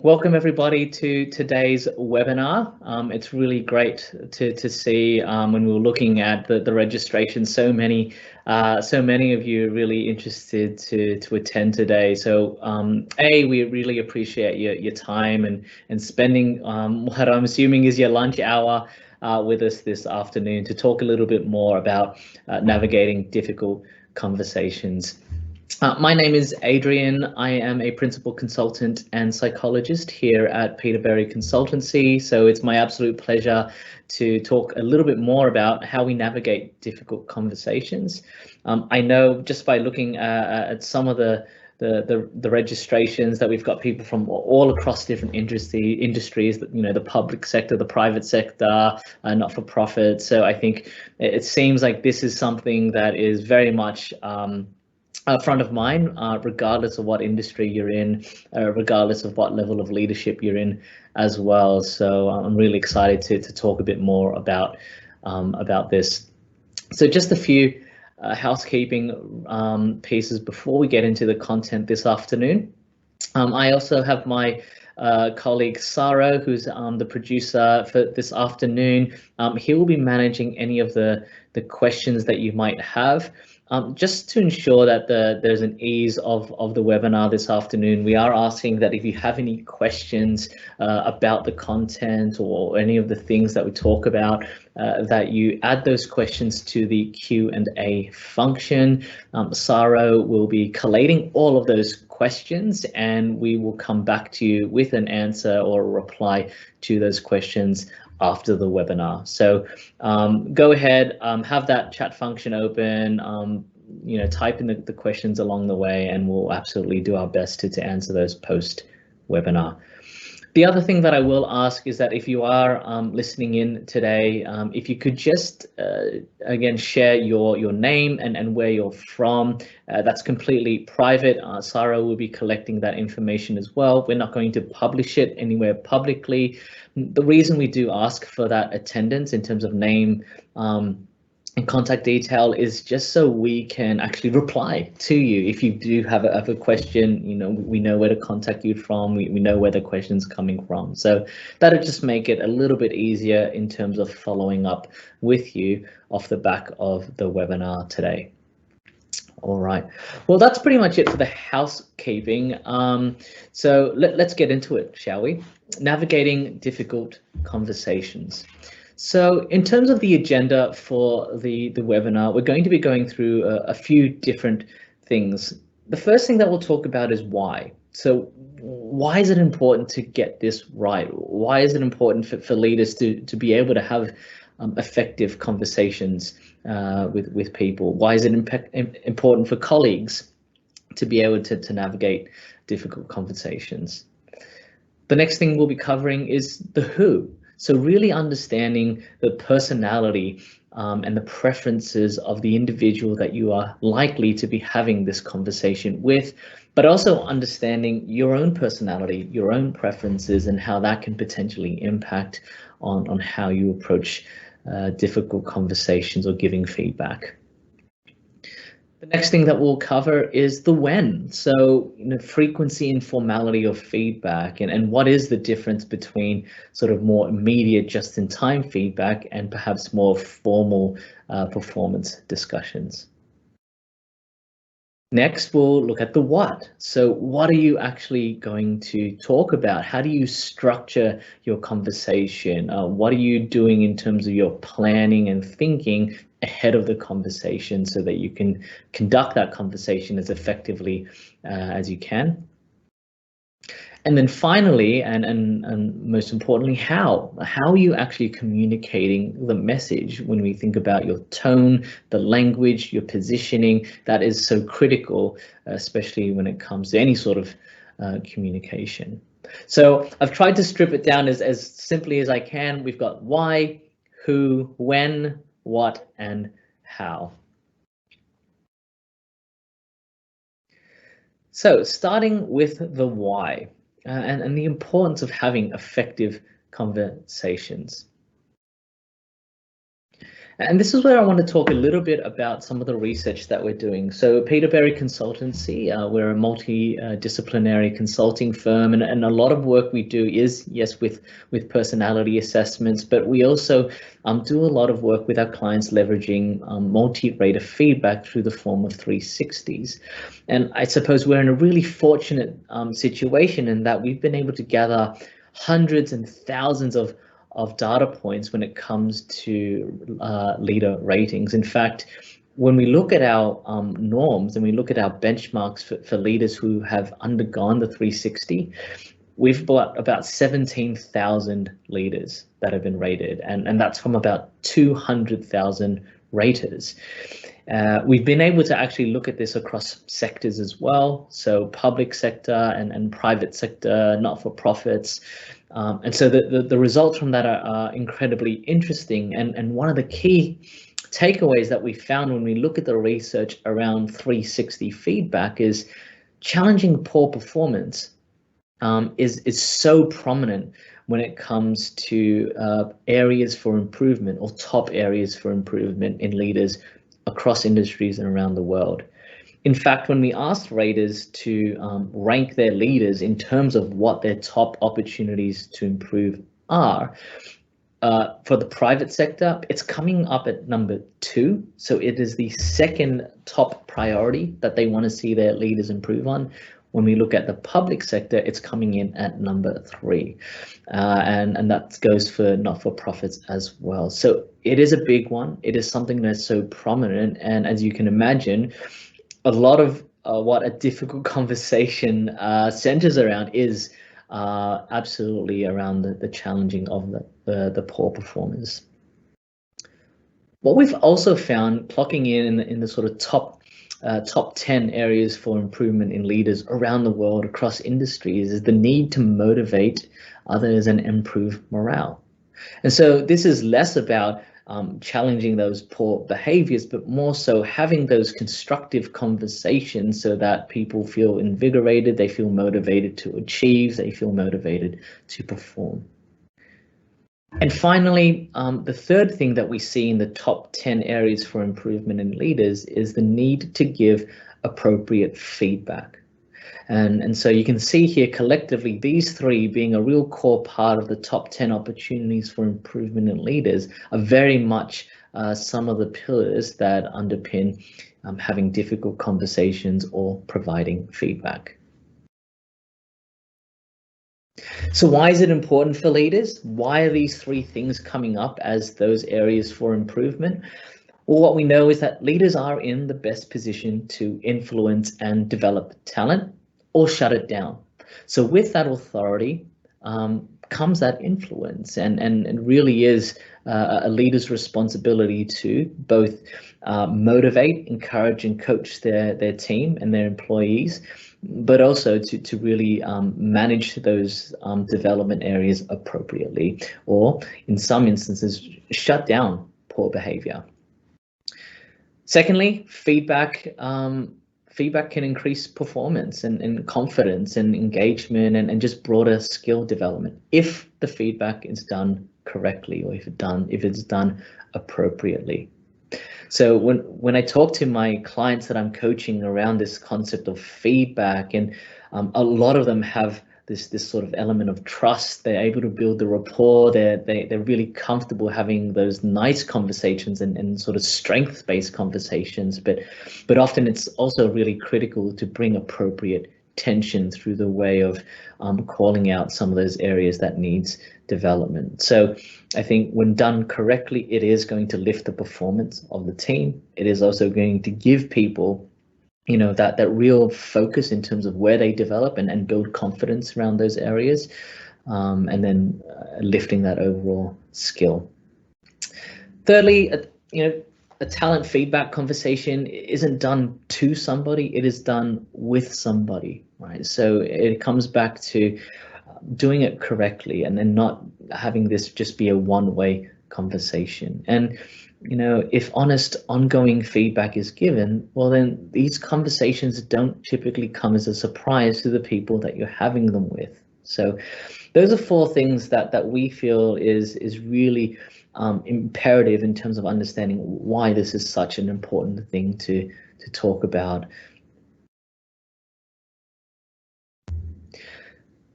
Welcome everybody to today's webinar. It's really great to see when we were looking at the registration, so many of you are really interested to attend today. So we really appreciate your time and spending what I'm assuming is your lunch hour with us this afternoon to talk a little bit more about navigating difficult conversations. My name is Adrian. I am a principal consultant and psychologist here at Peterberry Consultancy. So it's my absolute pleasure to talk a little bit more about how we navigate difficult conversations. I know just by looking at some of the registrations that we've got people from all across different industries, you know, the public sector, the private sector, not for profit. So I think it seems like this is something that is very much front of mind, regardless of what industry you're in, regardless of what level of leadership you're in as well. So I'm really excited to talk a bit more about this. So just a few housekeeping pieces before we get into the content this afternoon. I also have my colleague Saro, who's the producer for this afternoon. He will be managing any of the questions that you might have. Just to ensure that there's an ease of the webinar this afternoon, we are asking that if you have any questions about the content or any of the things that we talk about, that you add those questions to the Q&A function. Saro will be collating all of those questions and we will come back to you with an answer or a reply to those questions after the webinar. So go ahead, have that chat function open, you know, type in the questions along the way and we'll absolutely do our best to answer those post webinar. The other thing that I will ask is that if you are listening in today, if you could just again share your name and where you're from. That's completely private. Sarah will be collecting that information as well. We're not going to publish it anywhere publicly. The reason we do ask for that attendance in terms of name and contact detail is just so we can actually reply to you. If you do have a question, you know, we know where to contact you from, we know where the question's coming from. So that'll just make it a little bit easier in terms of following up with you off the back of the webinar today. All right, well, that's pretty much it for the housekeeping. So let's get into it, shall we? Navigating difficult conversations. So in terms of the agenda for the webinar, we're going to be going through a few different things. The first thing that we'll talk about is why. So why is it important to get this right? Why is it important for leaders to be able to have effective conversations with people? Why is it important for colleagues to be able to navigate difficult conversations? The next thing we'll be covering is the who. So really understanding the personality and the preferences of the individual that you are likely to be having this conversation with, but also understanding your own personality, your own preferences, and how that can potentially impact on how you approach difficult conversations or giving feedback. The next thing that we'll cover is the when. So, you know, frequency and formality of feedback and what is the difference between sort of more immediate just-in-time feedback and perhaps more formal performance discussions. Next, we'll look at the what. So what are you actually going to talk about? How do you structure your conversation? What are you doing in terms of your planning and thinking ahead of the conversation so that you can conduct that conversation as effectively as you can? And then finally, and most importantly, how are you actually communicating the message when we think about your tone, the language, your positioning? That is so critical, especially when it comes to any sort of communication. So I've tried to strip it down as simply as I can. We've got why, who, when, what, and how. So starting with the why. And the importance of having effective conversations. And this is where I want to talk a little bit about some of the research that we're doing. So Peterberry Consultancy, we're a multidisciplinary consulting firm, and a lot of work we do is, yes, with personality assessments, but we also do a lot of work with our clients leveraging multi-rater feedback through the form of 360s. And I suppose we're in a really fortunate situation in that we've been able to gather hundreds and thousands of data points when it comes to leader ratings. In fact, when we look at our norms and we look at our benchmarks for leaders who have undergone the 360, we've got about 17,000 leaders that have been rated, and that's from about 200,000 raters. We've been able to actually look at this across sectors as well, so public sector and private sector, not-for-profits. And so the results from that are incredibly interesting. And one of the key takeaways that we found when we look at the research around 360 feedback is challenging poor performance is so prominent when it comes to areas for improvement or top areas for improvement in leaders across industries and around the world. In fact, when we asked raters to rank their leaders in terms of what their top opportunities to improve are, for the private sector, it's coming up at number 2. So it is the second top priority that they want to see their leaders improve on. When we look at the public sector, it's coming in at number 3, and that goes for not-for-profits as well. So it is a big one. It is something that's so prominent, and as you can imagine, a lot of what a difficult conversation centers around is absolutely around the challenging of the poor performers. What we've also found, clocking in the sort of top 10 areas for improvement in leaders around the world across industries, is the need to motivate others and improve morale. And so this is less about challenging those poor behaviors, but more so having those constructive conversations so that people feel invigorated, they feel motivated to achieve, they feel motivated to perform. And finally, the third thing that we see in the top 10 areas for improvement in leaders is the need to give appropriate feedback. And so you can see here collectively, these 3 being a real core part of the top 10 opportunities for improvement in leaders are very much some of the pillars that underpin having difficult conversations or providing feedback. So why is it important for leaders? Why are these 3 things coming up as those areas for improvement? Well, what we know is that leaders are in the best position to influence and develop talent or shut it down. So with that authority comes that influence, and it really is a leader's responsibility to both motivate, encourage and coach their team and their employees, but also to really manage those development areas appropriately, or in some instances shut down poor behavior. Secondly, feedback can increase performance and confidence and engagement and just broader skill development if the feedback is done correctly, or if it's done appropriately. So when I talk to my clients that I'm coaching around this concept of feedback, and a lot of them have this sort of element of trust, they're able to build the rapport, they're really comfortable having those nice conversations and sort of strength-based conversations, but often it's also really critical to bring appropriate tension through the way of calling out some of those areas that needs development. So I think when done correctly, it is going to lift the performance of the team. It is also going to give people, you know, that real focus in terms of where they develop and build confidence around those areas, and then lifting that overall skill. Thirdly, a talent feedback conversation isn't done to somebody, it is done with somebody, right? So it comes back to doing it correctly and then not having this just be a one-way conversation. And you know, if honest ongoing feedback is given, well then these conversations don't typically come as a surprise to the people that you're having them with. So those are 4 things that we feel is really imperative in terms of understanding why this is such an important thing to talk about.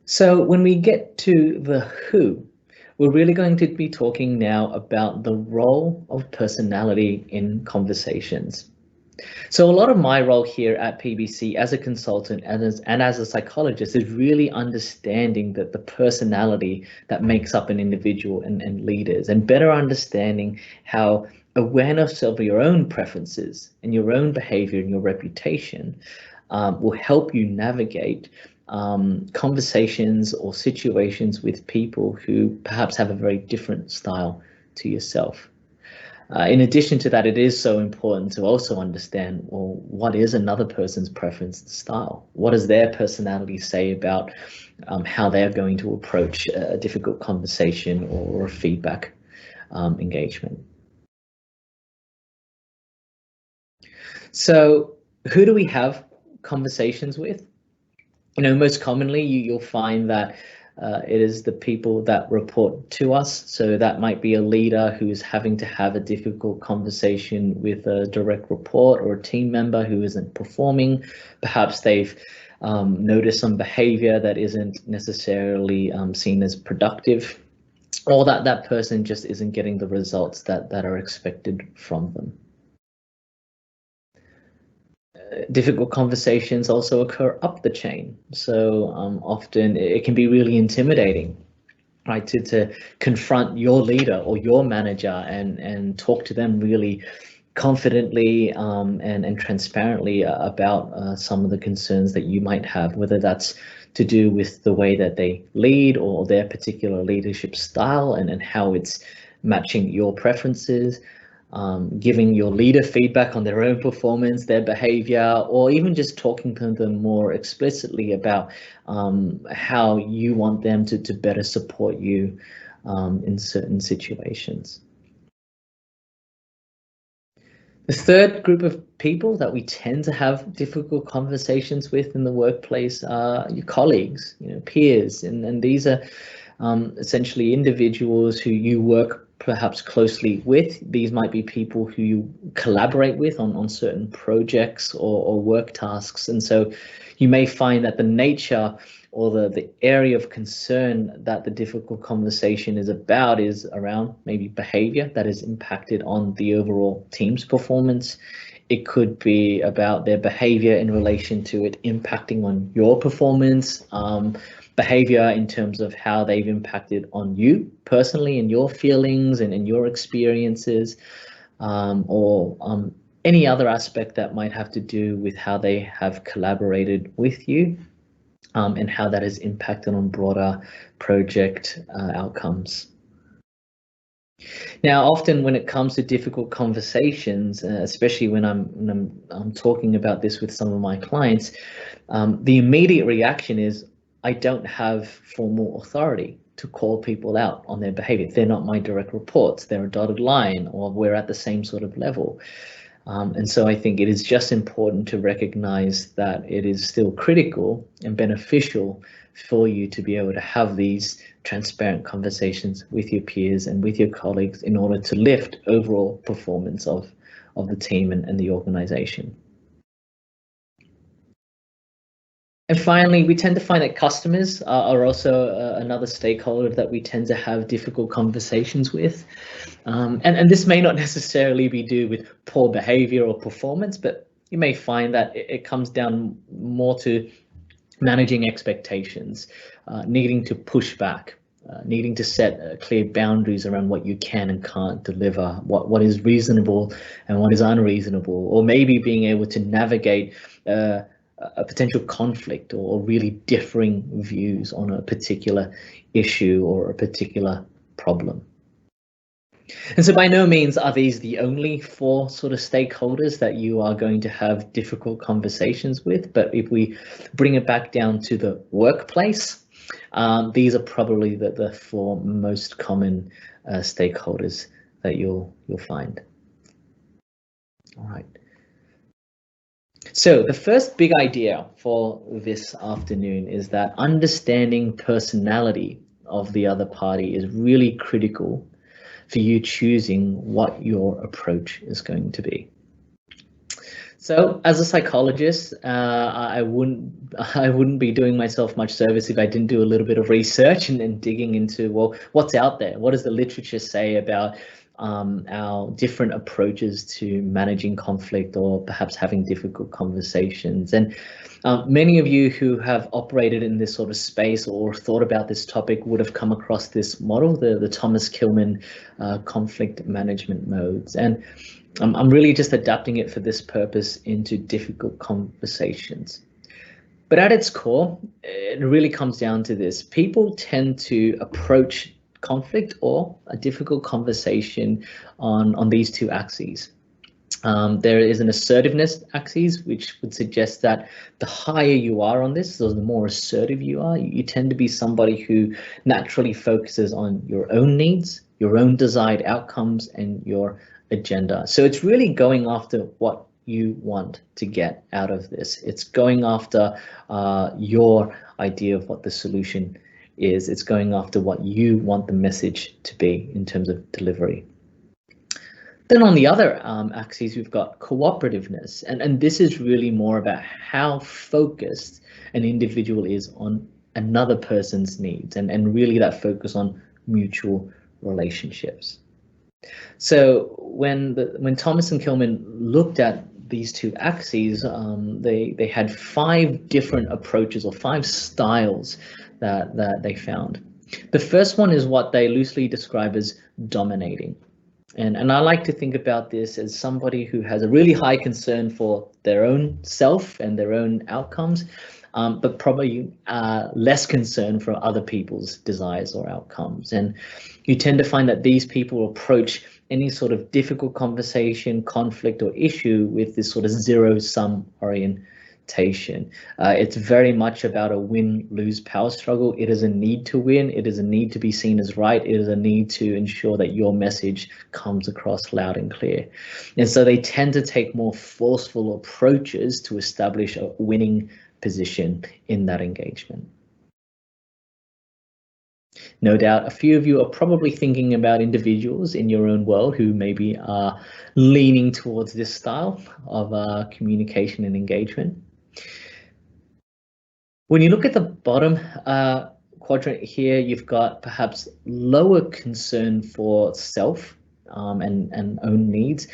So when we get to the who, we're really going to be talking now about the role of personality in conversations. So a lot of my role here at PBC as a consultant and as a psychologist is really understanding that the personality that makes up an individual and leaders, and better understanding how awareness of your own preferences and your own behavior and your reputation will help you navigate conversations or situations with people who perhaps have a very different style to yourself. In addition to that, it is so important to also understand, well, what is another person's preference and style? What does their personality say about how they're going to approach a difficult conversation or a feedback engagement? So who do we have conversations with? You know, most commonly you'll find that it is the people that report to us. So that might be a leader who's having to have a difficult conversation with a direct report or a team member who isn't performing. Perhaps they've noticed some behavior that isn't necessarily seen as productive, or that person just isn't getting the results that are expected from them. Difficult conversations also occur up the chain. So often it can be really intimidating, right, to confront your leader or your manager and talk to them really confidently and transparently about some of the concerns that you might have, whether that's to do with the way that they lead or their particular leadership style and how it's matching your preferences. Giving your leader feedback on their own performance, their behavior, or even just talking to them more explicitly about how you want them to better support you in certain situations. The third group of people that we tend to have difficult conversations with in the workplace are your colleagues, peers, and these are essentially individuals who you work perhaps closely with. These might be people who you collaborate with on certain projects or work tasks, and so you may find that the nature or the area of concern that the difficult conversation is about is around maybe behavior that is impacted on the overall team's performance. It could be about their behavior in relation to it impacting on your performance, behavior in terms of how they've impacted on you personally and your feelings and your experiences, or any other aspect that might have to do with how they have collaborated with you. And how that has impacted on broader project outcomes. Now, often when it comes to difficult conversations, especially when I'm talking about this with some of my clients, the immediate reaction is, I don't have formal authority to call people out on their behavior. They're not my direct reports, they're a dotted line, or we're at the same sort of level. And so I think it is just important to recognize that it is still critical and beneficial for you to be able to have these transparent conversations with your peers and with your colleagues in order to lift overall performance of the team and the organization. And finally, we tend to find that customers are also another stakeholder that we tend to have difficult conversations with. And this may not necessarily be due with poor behavior or performance, but you may find that it comes down more to managing expectations, needing to push back, needing to set clear boundaries around what you can and can't deliver, what is reasonable and what is unreasonable, or maybe being able to navigate a potential conflict or really differing views on a particular issue or a particular problem. And so by no means are these the only four sort of stakeholders that you are going to have difficult conversations with, but if we bring it back down to the workplace, these are probably the four most common stakeholders that you'll find. All right. So the first big idea for this afternoon is that understanding personality of the other party is really critical for you choosing what your approach is going to be. So as a psychologist, I wouldn't be doing myself much service if I didn't do a little bit of research and digging into, well, what's out there? What does the literature say about our different approaches to managing conflict or perhaps having difficult conversations? And many of you who have operated in this sort of space or thought about this topic would have come across this model, the Thomas Kilmann conflict management modes. And I'm really just adapting it for this purpose into difficult conversations. But at its core, it really comes down to this. People tend to approach conflict or a difficult conversation on these two axes. There is an assertiveness axis, which would suggest that the higher you are on this, so the more assertive you are, you tend to be somebody who naturally focuses on your own needs, your own desired outcomes, and your agenda. So it's really going after what you want to get out of this. It's going after your idea of what the solution is. It's going after what you want the message to be in terms of delivery. Then on the other axis, we've got cooperativeness, and this is really more about how focused an individual is on another person's needs, and really that focus on mutual relationships. So when Thomas and Kilmann looked at these two axes, they had 5 different approaches or 5 styles that they found. The first one is what they loosely describe as dominating. And I like to think about this as somebody who has a really high concern for their own self and their own outcomes, but probably less concern for other people's desires or outcomes. And you tend to find that these people approach any sort of difficult conversation, conflict, or issue with this sort of zero-sum orientation. It's very much about a win-lose power struggle. It is a need to win. It is a need to be seen as right. It is a need to ensure that your message comes across loud and clear. And so they tend to take more forceful approaches to establish a winning position in that engagement. No doubt a few of you are probably thinking about individuals in your own world who maybe are leaning towards this style of communication and engagement. When you look at the bottom quadrant here, you've got perhaps lower concern for self and own needs,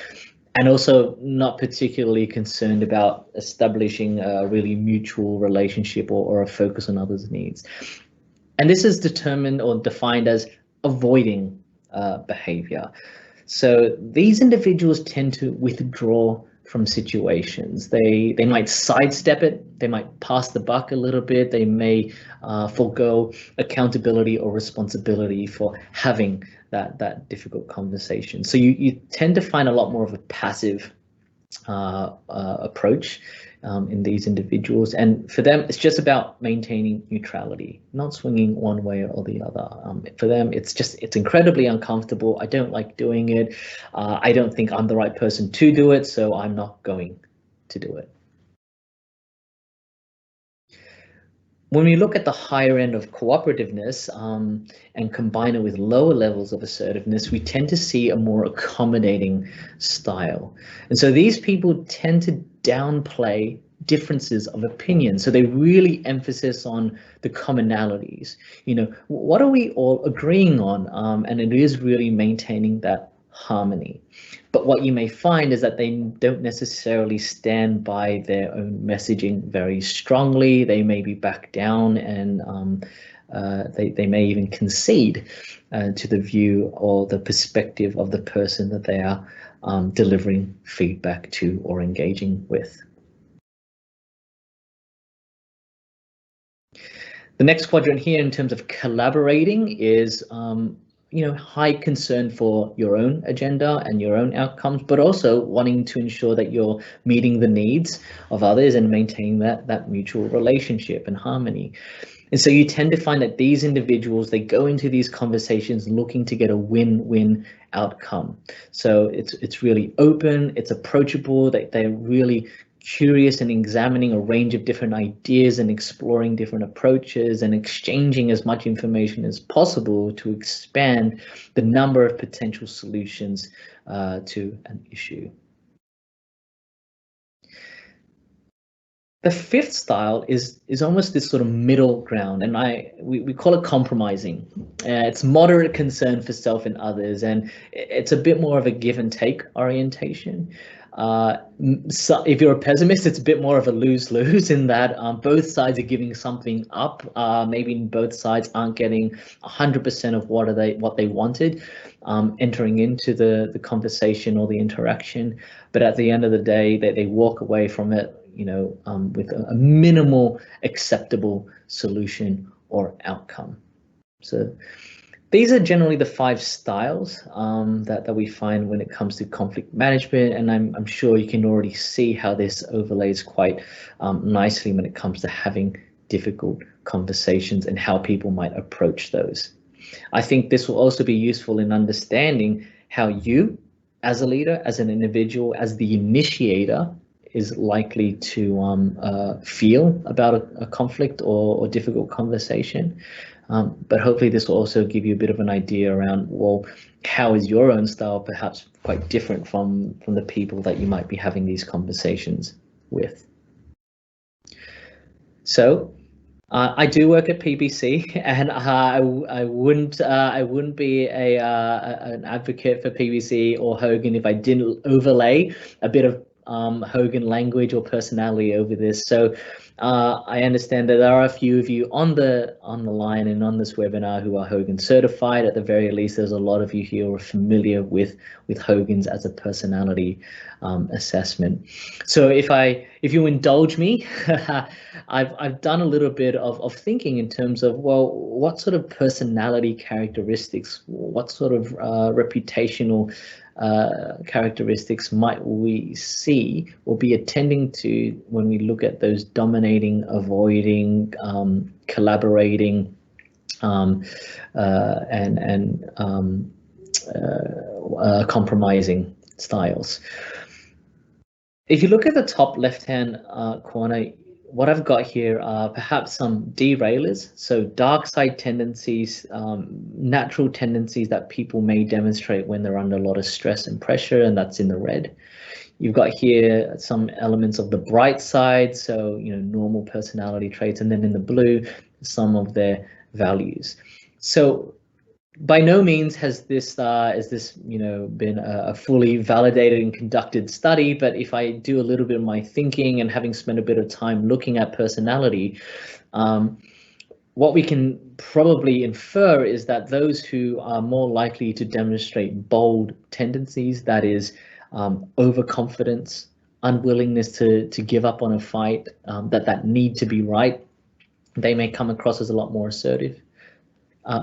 and also not particularly concerned about establishing a really mutual relationship or a focus on others' needs. And this is determined or defined as avoiding behavior. So these individuals tend to withdraw from situations. They might sidestep it, they might pass the buck a little bit, they may forego accountability or responsibility for having that difficult conversation. So you tend to find a lot more of a passive approach in these individuals, and for them it's just about maintaining neutrality, not swinging one way or the other. For them it's incredibly uncomfortable. I don't like doing it. I don't think I'm the right person to do it, so I'm not going to do it. When we look at the higher end of cooperativeness and combine it with lower levels of assertiveness, we tend to see a more accommodating style. And so these people tend to downplay differences of opinion. So they really emphasize on the commonalities. You know, what are we all agreeing on? And it is really maintaining that harmony. But what you may find is that they don't necessarily stand by their own messaging very strongly. They may be back down, and they may even concede to the view or the perspective of the person that they are delivering feedback to or engaging with. The next quadrant here in terms of collaborating is high concern for your own agenda and your own outcomes, but also wanting to ensure that you're meeting the needs of others and maintaining that mutual relationship and harmony. And so you tend to find that these individuals, they go into these conversations looking to get a win-win outcome. So it's really open, it's approachable, they're really curious and examining a range of different ideas and exploring different approaches and exchanging as much information as possible to expand the number of potential solutions to an issue. The fifth style is almost this sort of middle ground, and we call it compromising. It's moderate concern for self and others, and it's a bit more of a give and take orientation. So if you're a pessimist, it's a bit more of a lose-lose in that both sides are giving something up. Maybe both sides aren't getting 100% of what they wanted entering into the conversation or the interaction, but at the end of the day, they walk away from it, with a minimal acceptable solution or outcome. So these are generally the 5 styles that we find when it comes to conflict management, and I'm sure you can already see how this overlays quite nicely when it comes to having difficult conversations and how people might approach those. I think this will also be useful in understanding how you, as a leader, as an individual, as the initiator, is likely to feel about a conflict or difficult conversation. But hopefully this will also give you a bit of an idea around, well, how is your own style perhaps quite different from the people that you might be having these conversations with. So I do work at PBC, and I wouldn't be an advocate for PBC or Hogan if I didn't overlay a bit of Hogan language or personality over this. So I understand that there are a few of you on the line and on this webinar who are Hogan certified. At the very least, there's a lot of you here who are familiar with Hogan's as a personality assessment. So if you indulge me, I've done a little bit of thinking in terms of, well, what sort of personality characteristics, what sort of reputational characteristics might we see or be attending to when we look at those dominating, avoiding, collaborating, and compromising styles. If you look at the top left-hand corner, what I've got here are perhaps some derailers, so dark side tendencies, natural tendencies that people may demonstrate when they're under a lot of stress and pressure, and that's in the red. You've got here some elements of the bright side, so normal personality traits, and then in the blue, some of their values. So by no means has this been a fully validated and conducted study, but if I do a little bit of my thinking and having spent a bit of time looking at personality, what we can probably infer is that those who are more likely to demonstrate bold tendencies, that is overconfidence, unwillingness to give up on a fight, that need to be right, they may come across as a lot more assertive.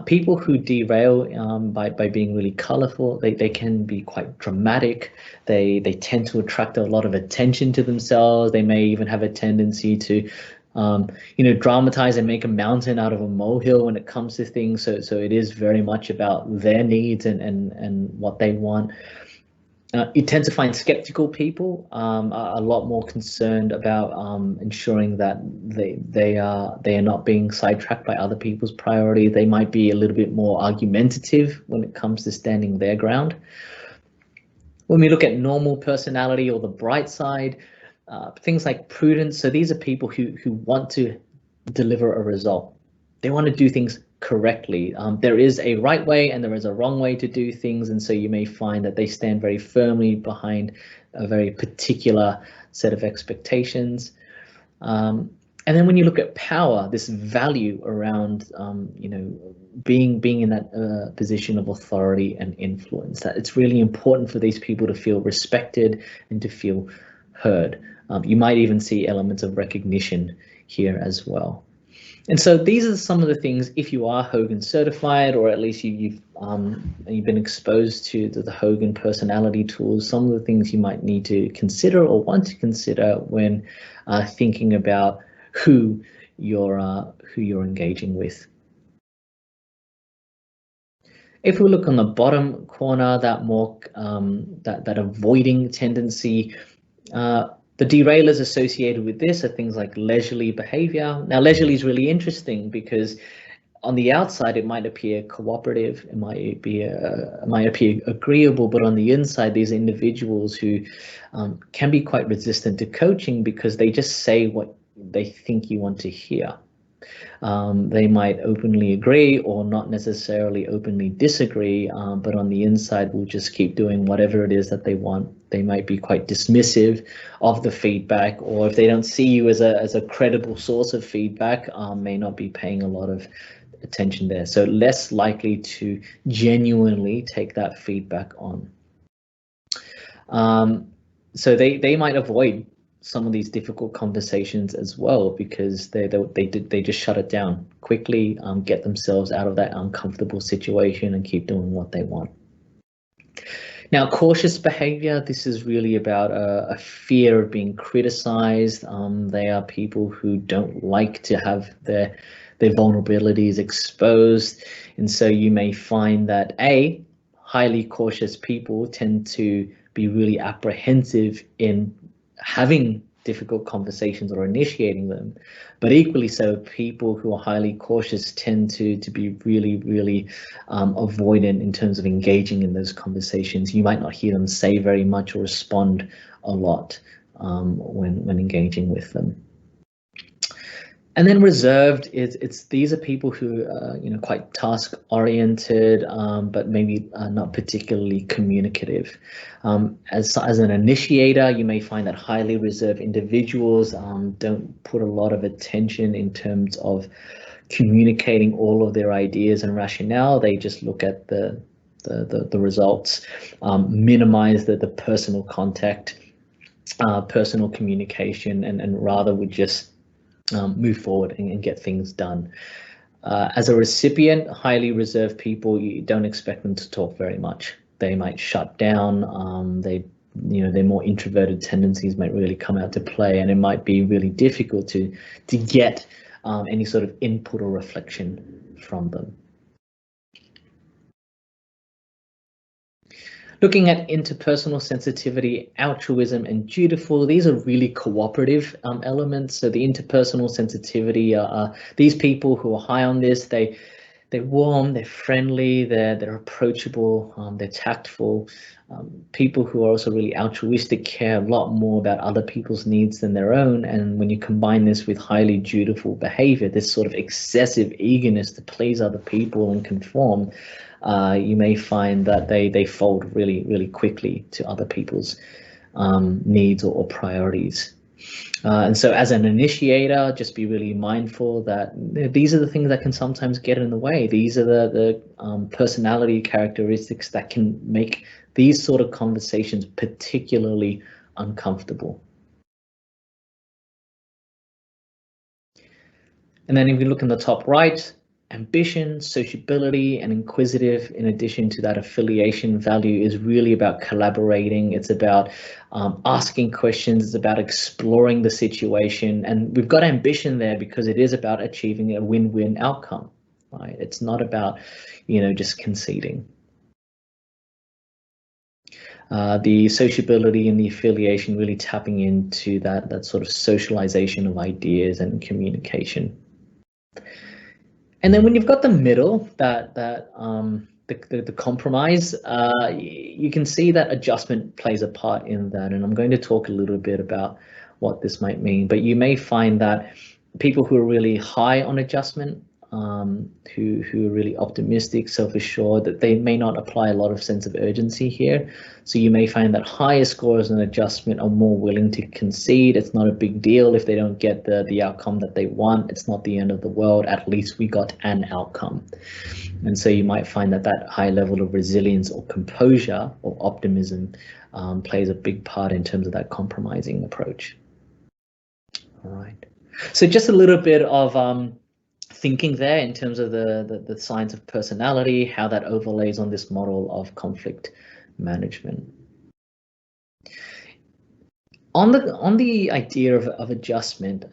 People who derail by being really colorful, they can be quite dramatic. They tend to attract a lot of attention to themselves. They may even have a tendency to dramatize and make a mountain out of a molehill when it comes to things. So it is very much about their needs and what they want. You tend to find skeptical people are a lot more concerned about ensuring that they are not being sidetracked by other people's priorities. They might be a little bit more argumentative when it comes to standing their ground. When we look at normal personality or the bright side, things like prudence. So these are people who want to deliver a result. They want to do things correctly. There is a right way and there is a wrong way to do things, and so you may find that they stand very firmly behind a very particular set of expectations. And then when you look at power, this value around being in that position of authority and influence, that it's really important for these people to feel respected and to feel heard. You might even see elements of recognition here as well. And so these are some of the things, if you are Hogan certified, or at least you've been exposed to the Hogan personality tools, some of the things you might need to consider or want to consider when thinking about who you're engaging with. If we look on the bottom corner, that more that avoiding tendency, The derailers associated with this are things like leisurely behavior. Now, leisurely is really interesting because on the outside it might appear cooperative, it might appear agreeable, but on the inside, these individuals who can be quite resistant to coaching because they just say what they think you want to hear. They might openly agree or not necessarily openly disagree, but on the inside will just keep doing whatever it is that they want. They might be quite dismissive of the feedback, or if they don't see you as a credible source of feedback, may not be paying a lot of attention there. So less likely to genuinely take that feedback on. So they might avoid some of these difficult conversations as well because they just shut it down quickly, get themselves out of that uncomfortable situation and keep doing what they want. Now, cautious behavior, this is really about a fear of being criticized. They are people who don't like to have their vulnerabilities exposed, and so you may find that highly cautious people tend to be really apprehensive in having difficult conversations or initiating them, but equally so, people who are highly cautious tend to be really avoidant in terms of engaging in those conversations. You might not hear them say very much or respond a lot when engaging with them. And then reserved these are people who are quite task oriented, but maybe not particularly communicative. As an initiator, you may find that highly reserved individuals don't put a lot of attention in terms of communicating all of their ideas and rationale. They just look at the results, minimize the personal contact, personal communication, and rather would just move forward and get things done. As a recipient, highly reserved people, you don't expect them to talk very much. They might shut down. Their more introverted tendencies might really come out to play, and it might be really difficult to get any sort of input or reflection from them. Looking at interpersonal sensitivity, altruism, and dutiful, these are really cooperative elements. So the interpersonal sensitivity are these people who are high on this. They're warm, they're friendly, they're approachable, they're tactful. People who are also really altruistic care a lot more about other people's needs than their own. And when you combine this with highly dutiful behavior, this sort of excessive eagerness to please other people and conform, you may find that they fold really quickly to other people's needs or priorities. And so as an initiator, just be really mindful that these are the things that can sometimes get in the way. These are the personality characteristics that can make these sort of conversations particularly uncomfortable. And then if we look in the top right, ambition, sociability, and inquisitive, in addition to that affiliation value, is really about collaborating. It's about asking questions. It's about exploring the situation. And we've got ambition there because it is about achieving a win-win outcome, right? It's not about, just conceding. The sociability and the affiliation really tapping into that sort of socialization of ideas and communication. And then when you've got the middle, the compromise, you can see that adjustment plays a part in that. And I'm going to talk a little bit about what this might mean. But you may find that people who are really high on adjustment, who are really optimistic, self-assured, that they may not apply a lot of sense of urgency here. So you may find that higher scores on adjustment are more willing to concede. It's not a big deal if they don't get the outcome that they want. It's not the end of the world. At least we got an outcome. And so you might find that high level of resilience or composure or optimism plays a big part in terms of that compromising approach. All right. So just a little bit of thinking there in terms of the science of personality, how that overlays on this model of conflict management. On the idea of adjustment,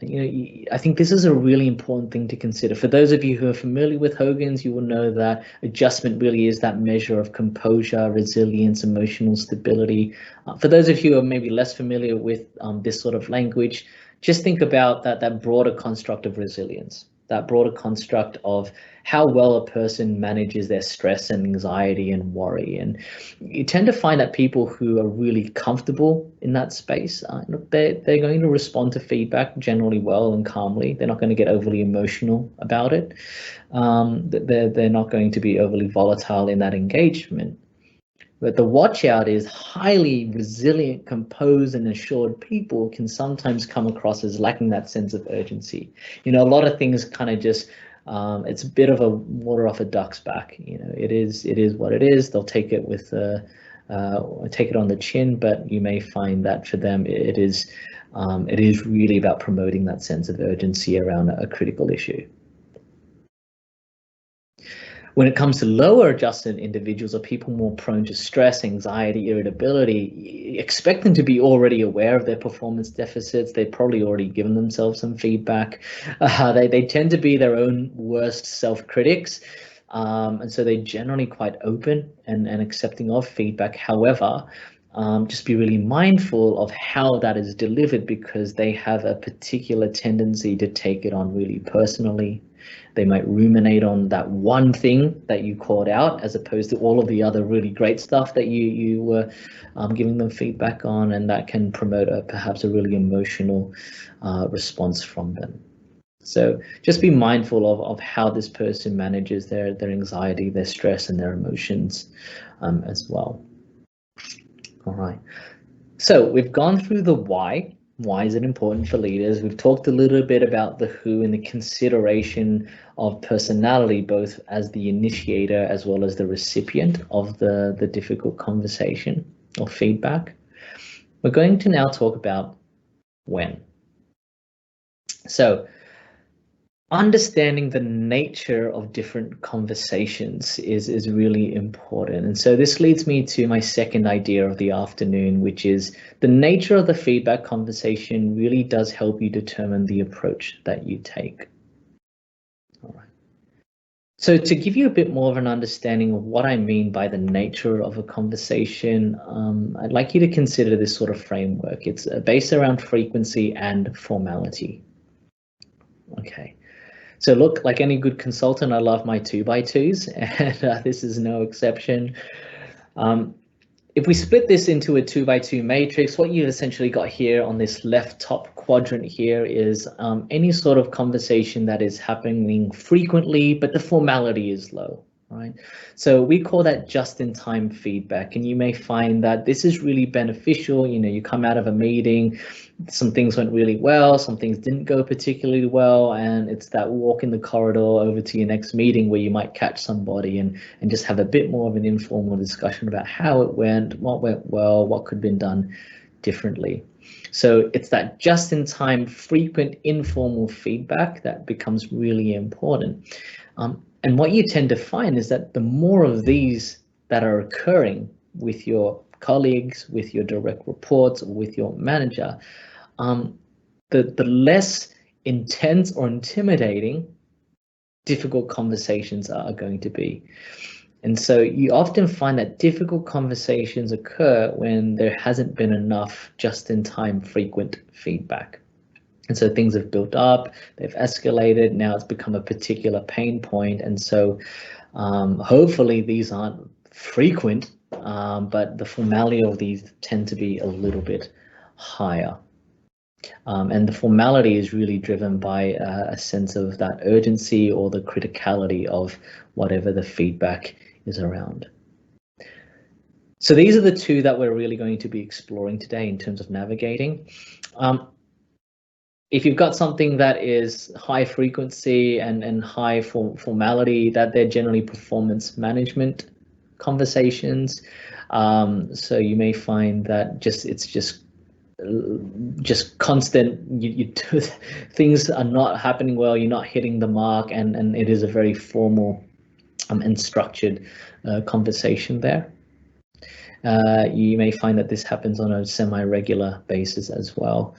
I think this is a really important thing to consider. For those of you who are familiar with Hogan's, you will know that adjustment really is that measure of composure, resilience, emotional stability. For those of you who are maybe less familiar with this sort of language, just think about that broader construct of resilience, that broader construct of how well a person manages their stress and anxiety and worry. And you tend to find that people who are really comfortable in that space, they're going to respond to feedback generally well and calmly. They're not going to get overly emotional about it. They're not going to be overly volatile in that engagement. But the watch out is highly resilient, composed, and assured people can sometimes come across as lacking that sense of urgency. A lot of things kind of just, it's a bit of a water off a duck's back. It is what it is. They'll take it with take it on the chin, but you may find that for them it is really about promoting that sense of urgency around a critical issue. When it comes to lower adjusted individuals or people more prone to stress, anxiety, irritability, expect them to be already aware of their performance deficits. They've probably already given themselves some feedback. They tend to be their own worst self-critics. And so they're generally quite open and accepting of feedback. However, just be really mindful of how that is delivered, because they have a particular tendency to take it on really personally. They might ruminate on that one thing that you called out, as opposed to all of the other really great stuff that you were giving them feedback on, and that can promote perhaps a really emotional response from them. So just be mindful of how this person manages their anxiety, their stress, and their emotions as well. All right, so we've gone through the why. Why is it important for leaders? We've talked a little bit about the who and the consideration of personality, both as the initiator as well as the recipient of the difficult conversation or feedback. We're going to now talk about when. So understanding the nature of different conversations is really important. And so this leads me to my second idea of the afternoon, which is the nature of the feedback conversation really does help you determine the approach that you take. All right. So to give you a bit more of an understanding of what I mean by the nature of a conversation, I'd like you to consider this sort of framework. It's based around frequency and formality. Okay. So look, like any good consultant, I love my 2x2s, and this is no exception. If we split this into a 2x2 matrix, what you've essentially got here on this left top quadrant here is any sort of conversation that is happening frequently, but the formality is low. Right, so we call that just-in-time feedback, and you may find that this is really beneficial. You come out of a meeting, some things went really well, some things didn't go particularly well, and it's that walk in the corridor over to your next meeting where you might catch somebody and just have a bit more of an informal discussion about how it went, what went well, what could have been done differently. So it's that just-in-time, frequent, informal feedback that becomes really important. And what you tend to find is that the more of these that are occurring with your colleagues, with your direct reports, or with your manager, the less intense or intimidating difficult conversations are going to be. And so you often find that difficult conversations occur when there hasn't been enough just-in-time frequent feedback. And so things have built up, they've escalated, now it's become a particular pain point. And so hopefully these aren't frequent, but the formality of these tend to be a little bit higher. And the formality is really driven by a sense of that urgency or the criticality of whatever the feedback is around. So these are the two that we're really going to be exploring today in terms of navigating. If you've got something that is high frequency and high formality, that they're generally performance management conversations. So you may find that it's just constant. You things are not happening well. You're not hitting the mark, and it is a very formal and structured conversation there. You may find that this happens on a semi-regular basis as well.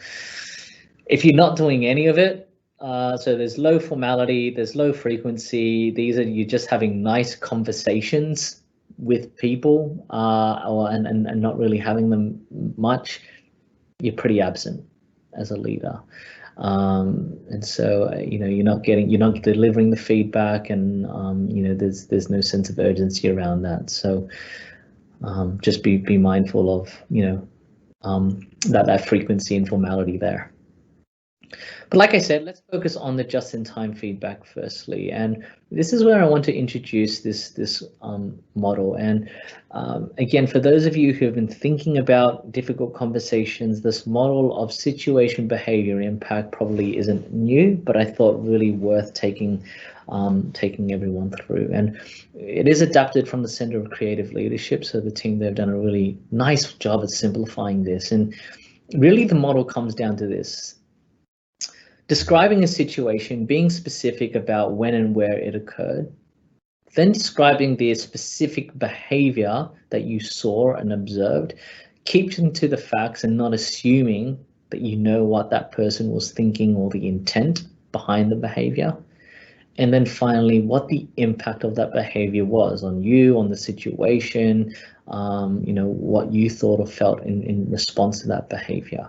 If you're not doing any of it, so there's low formality, there's low frequency, you're just having nice conversations with people, and not really having them much, you're pretty absent as a leader. And so you're not delivering the feedback, and there's no sense of urgency around that. So just be mindful of that frequency and formality there. But like I said, let's focus on the just-in-time feedback firstly, and this is where I want to introduce this model. And again, for those of you who have been thinking about difficult conversations, this model of situation, behavior, impact probably isn't new, but I thought really worth taking everyone through. And it is adapted from the Center of Creative Leadership, so the team, they've done a really nice job at simplifying this. And really the model comes down to this: describing a situation, being specific about when and where it occurred, then describing the specific behavior that you saw and observed, keeping to the facts and not assuming that you know what that person was thinking or the intent behind the behavior. And then finally, what the impact of that behavior was on you, on the situation, what you thought or felt in response to that behavior.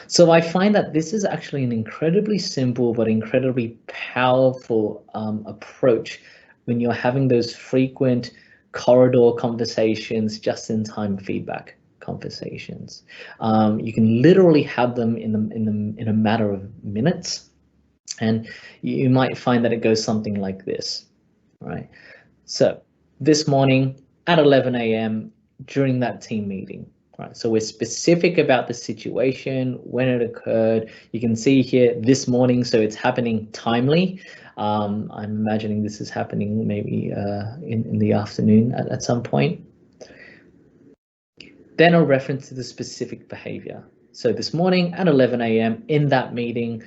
So I find that this is actually an incredibly simple but incredibly powerful approach when you're having those frequent corridor conversations, just-in-time feedback conversations. You can literally have them in a matter of minutes, and you might find that it goes something like this, right? So this morning at 11 a.m. during that team meeting. Right, so we're specific about the situation, when it occurred. You can see here this morning, so it's happening timely. I'm imagining this is happening maybe in the afternoon at some point. Then a reference to the specific behavior. So this morning at 11 a.m. in that meeting,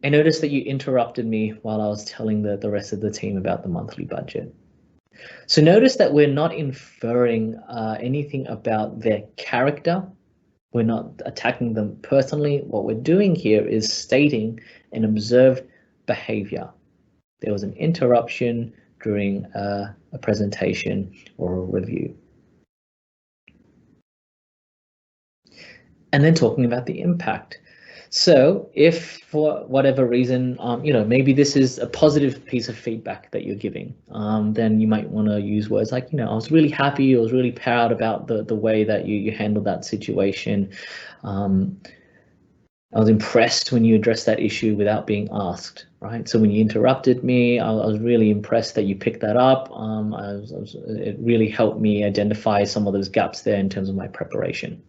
I noticed that you interrupted me while I was telling the rest of the team about the monthly budget. So notice that we're not inferring anything about their character. We're not attacking them personally. What we're doing here is stating an observed behavior. There was an interruption during a presentation or a review. And then talking about the impact. So if for whatever reason, maybe this is a positive piece of feedback that you're giving, then you might want to use words like, I was really happy, I was really proud about the way that you handled that situation. I was impressed when you addressed that issue without being asked, right? So when you interrupted me, I was really impressed that you picked that up. It really helped me identify some of those gaps there in terms of my preparation.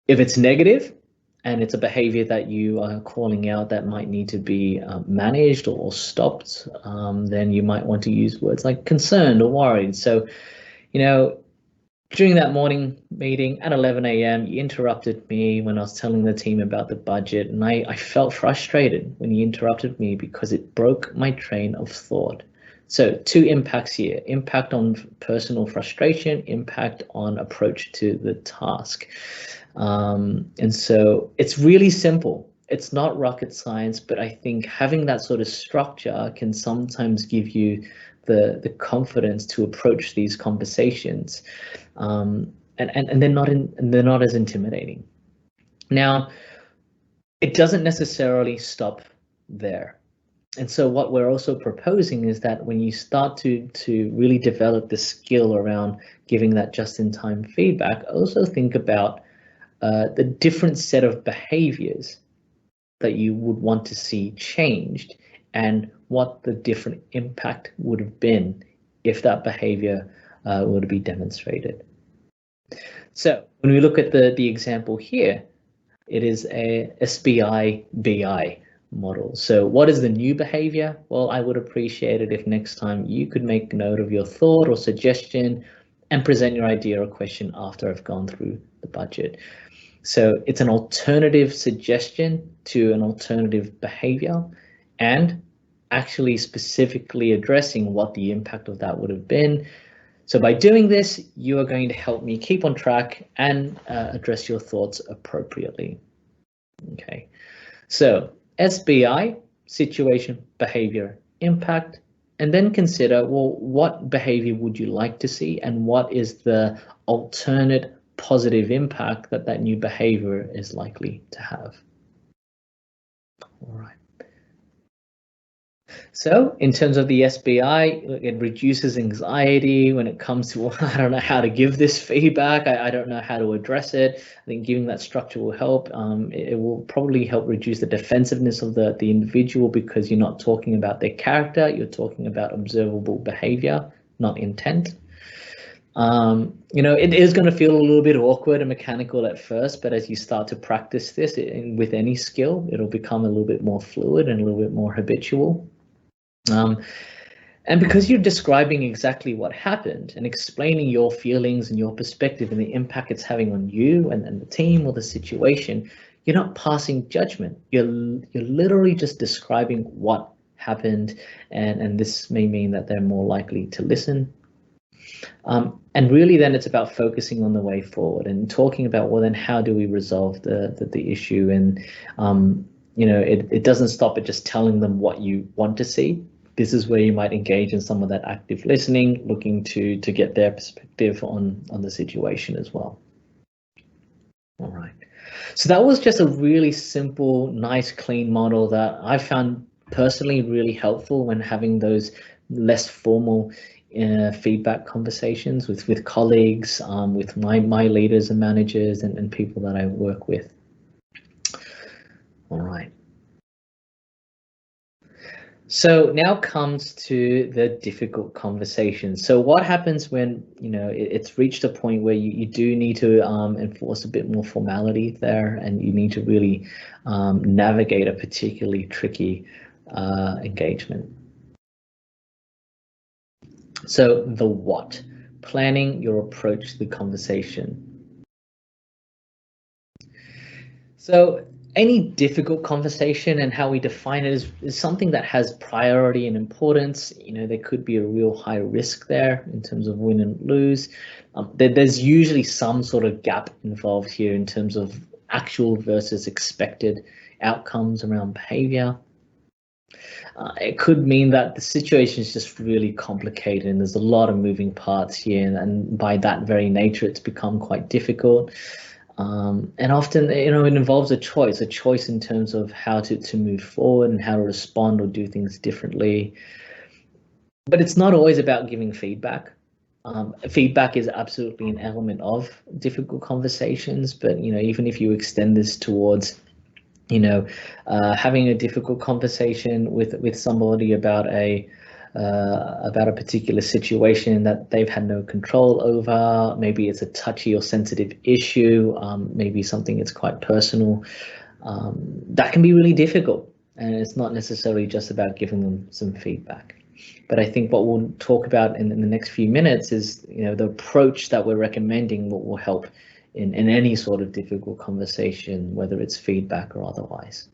If it's negative and it's a behavior that you are calling out that might need to be managed or stopped, then you might want to use words like concerned or worried. So, during that morning meeting at 11 a.m., you interrupted me when I was telling the team about the budget, and I felt frustrated when you interrupted me because it broke my train of thought. So 2 impacts here: impact on personal frustration, impact on approach to the task. And so it's really simple. It's not rocket science, but I think having that sort of structure can sometimes give you the confidence to approach these conversations, and they're not as intimidating. Now, it doesn't necessarily stop there. And so what we're also proposing is that when you start to really develop the skill around giving that just-in-time feedback, also think about the different set of behaviors that you would want to see changed and what the different impact would have been if that behavior were to be demonstrated. So when we look at the example here, it is a SBI-BI model. So what is the new behavior? Well, I would appreciate it if next time you could make note of your thought or suggestion and present your idea or question after I've gone through the budget. So it's an alternative suggestion to an alternative behavior, and actually specifically addressing what the impact of that would have been. So by doing this, you are going to help me keep on track and address your thoughts appropriately. Okay, so SBI, situation, behavior, impact, and then consider, well, what behavior would you like to see and what is the alternate positive impact that that new behavior is likely to have. All right. So in terms of the SBI, it reduces anxiety when it comes to, well, I don't know how to give this feedback. I don't know how to address it. I think giving that structure will help. It will probably help reduce the defensiveness of the individual because you're not talking about their character. You're talking about observable behavior, not intent. It is going to feel a little bit awkward and mechanical at first, but as you start to practice this with any skill, it'll become a little bit more fluid and a little bit more habitual. And because you're describing exactly what happened and explaining your feelings and your perspective and the impact it's having on you and the team or the situation, you're not passing judgment. You're literally just describing what happened, and this may mean that they're more likely to listen. And really then it's about focusing on the way forward and talking about, well, then how do we resolve the issue? And it doesn't stop at just telling them what you want to see. This is where you might engage in some of that active listening, looking to get their perspective on the situation as well. All right. So that was just a really simple, nice, clean model that I found personally really helpful when having those less formal feedback conversations with colleagues, with my leaders and managers and people that I work with. All right. So now comes to the difficult conversation. So what happens when it's reached a point where you do need to enforce a bit more formality there, and you need to really navigate a particularly tricky engagement. So the what, planning your approach to the conversation. So any difficult conversation and how we define it is something that has priority and importance. There could be a real high risk there in terms of win and lose. There's usually some sort of gap involved here in terms of actual versus expected outcomes around behavior. It could mean that the situation is just really complicated and there's a lot of moving parts here, and by that very nature, it's become quite difficult. And often, it involves a choice in terms of how to move forward and how to respond or do things differently. But it's not always about giving feedback. Feedback is absolutely an element of difficult conversations, but even if you extend this towards having a difficult conversation with somebody about a particular situation that they've had no control over. Maybe it's a touchy or sensitive issue, maybe something that's quite personal. That can be really difficult, and it's not necessarily just about giving them some feedback. But I think what we'll talk about in the next few minutes is the approach that we're recommending will help in any sort of difficult conversation, whether it's feedback or otherwise.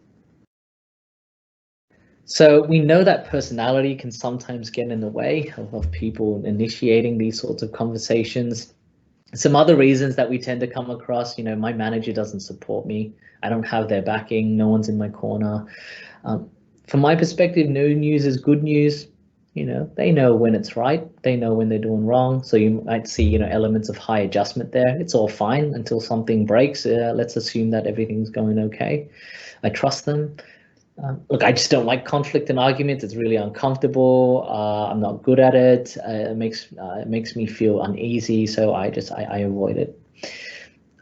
So we know that personality can sometimes get in the way of people initiating these sorts of conversations. Some other reasons that we tend to come across, my manager doesn't support me. I don't have their backing. No one's in my corner. From my perspective, no news is good news. They know when it's right. They know when they're doing wrong. So you might see, elements of high adjustment there. It's all fine until something breaks. Let's assume that everything's going okay. I trust them. Look, I just don't like conflict and arguments. It's really uncomfortable. I'm not good at it. It makes me feel uneasy. So I avoid it.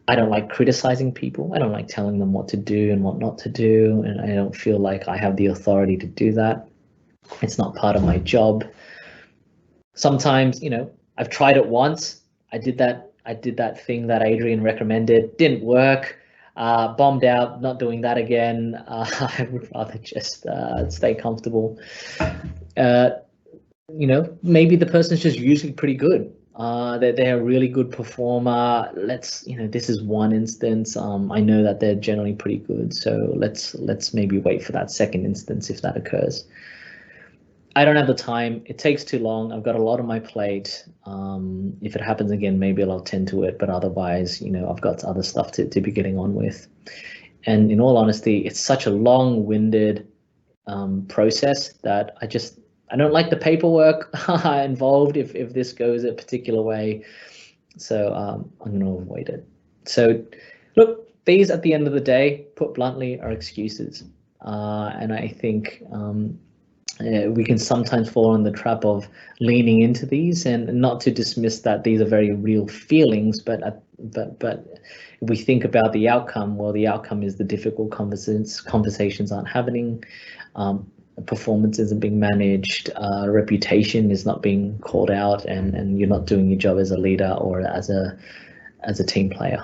I don't like criticizing people. I don't like telling them what to do and what not to do. And I don't feel like I have the authority to do that. It's not part of my job. Sometimes, I've tried it once. I did that thing that Adrian recommended. Didn't work. Bombed out. Not doing that again. I would rather just stay comfortable. Maybe the person's just usually pretty good. They're a really good performer. This is one instance. I know that they're generally pretty good. So let's maybe wait for that second instance if that occurs. I don't have the time. It takes too long. I've got a lot on my plate. If it happens again, maybe I'll tend to it, but otherwise, I've got other stuff to be getting on with. And in all honesty, it's such a long-winded process that I don't like the paperwork involved if this goes a particular way. So I'm going to avoid it. So look, these at the end of the day, put bluntly, are excuses. And I think we can sometimes fall in the trap of leaning into these, and not to dismiss that these are very real feelings, but if we think about the outcome, well, the outcome is the difficult conversations aren't happening, performance isn't being managed, reputation is not being called out, and you're not doing your job as a leader or as a team player.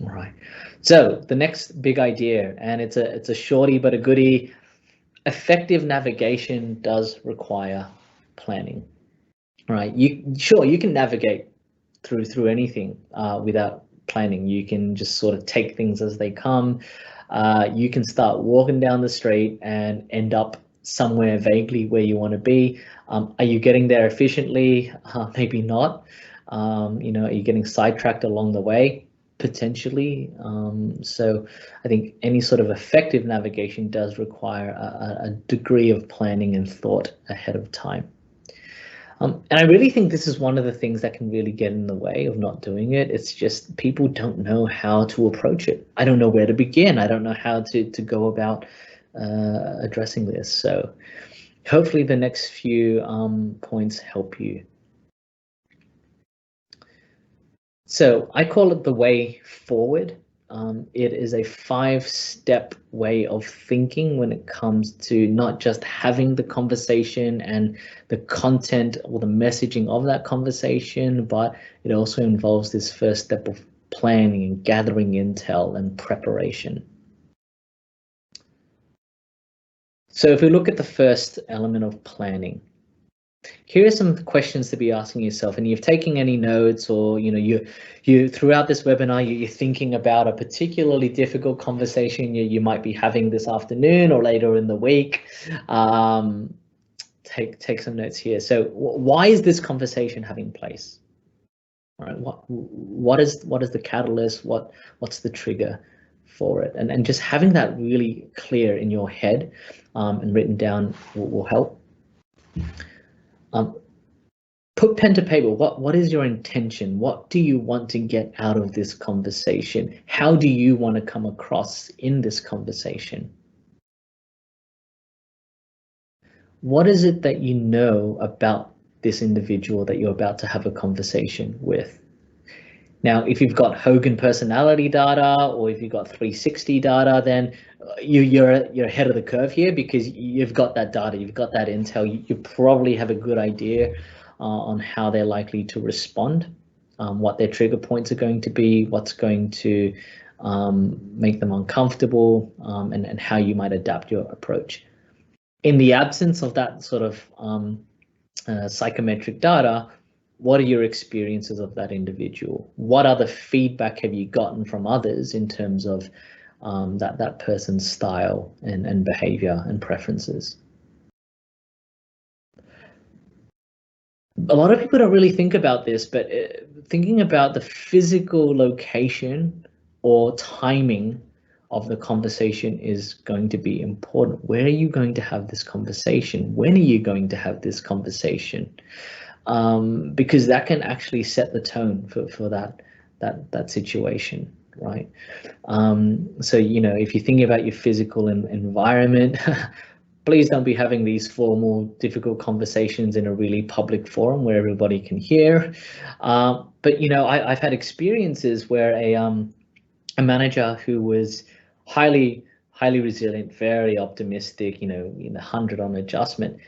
All right, so the next big idea, and it's a shorty but a goodie. Effective navigation does require planning. All right, you can navigate through anything without planning. You can just sort of take things as they come. You can start walking down the street and end up somewhere vaguely where you want to be. Are you getting there efficiently? Maybe not. Are you getting sidetracked along the way? Potentially. So I think any sort of effective navigation does require a degree of planning and thought ahead of time. And I really think this is one of the things that can really get in the way of not doing it. It's just people don't know how to approach it. I don't know where to begin. I don't know how to go about addressing this. So hopefully the next few points help you. So I call it the way forward. It is a 5-step way of thinking when it comes to not just having the conversation and the content or the messaging of that conversation, but it also involves this first step of planning and gathering intel and preparation. So if we look at the first element of planning, here are some questions to be asking yourself, and you've taken any notes, or you throughout this webinar you're thinking about a particularly difficult conversation you might be having this afternoon or later in the week. Take some notes here. So why is this conversation having place? All right, what is the catalyst? What's the trigger for it? And just having that really clear in your head and written down will help. Put pen to paper. What is your intention? What do you want to get out of this conversation? How do you want to come across in this conversation? What is it that you know about this individual that you're about to have a conversation with? Now, if you've got Hogan personality data, or if you've got 360 data, then you're ahead of the curve here, because you've got that data, you've got that intel. You probably have a good idea on how they're likely to respond, what their trigger points are going to be, what's going to make them uncomfortable, and how you might adapt your approach. In the absence of that sort of psychometric data, what are your experiences of that individual? What other feedback have you gotten from others in terms of that person's style and behavior and preferences? A lot of people don't really think about this, but thinking about the physical location or timing of the conversation is going to be important. Where are you going to have this conversation? When are you going to have this conversation? Because that can actually set the tone for that situation, right? So if you're thinking about your physical environment, please don't be having these formal, difficult conversations in a really public forum where everybody can hear. But I've had experiences where a manager who was highly resilient, very optimistic, 100 on adjustment,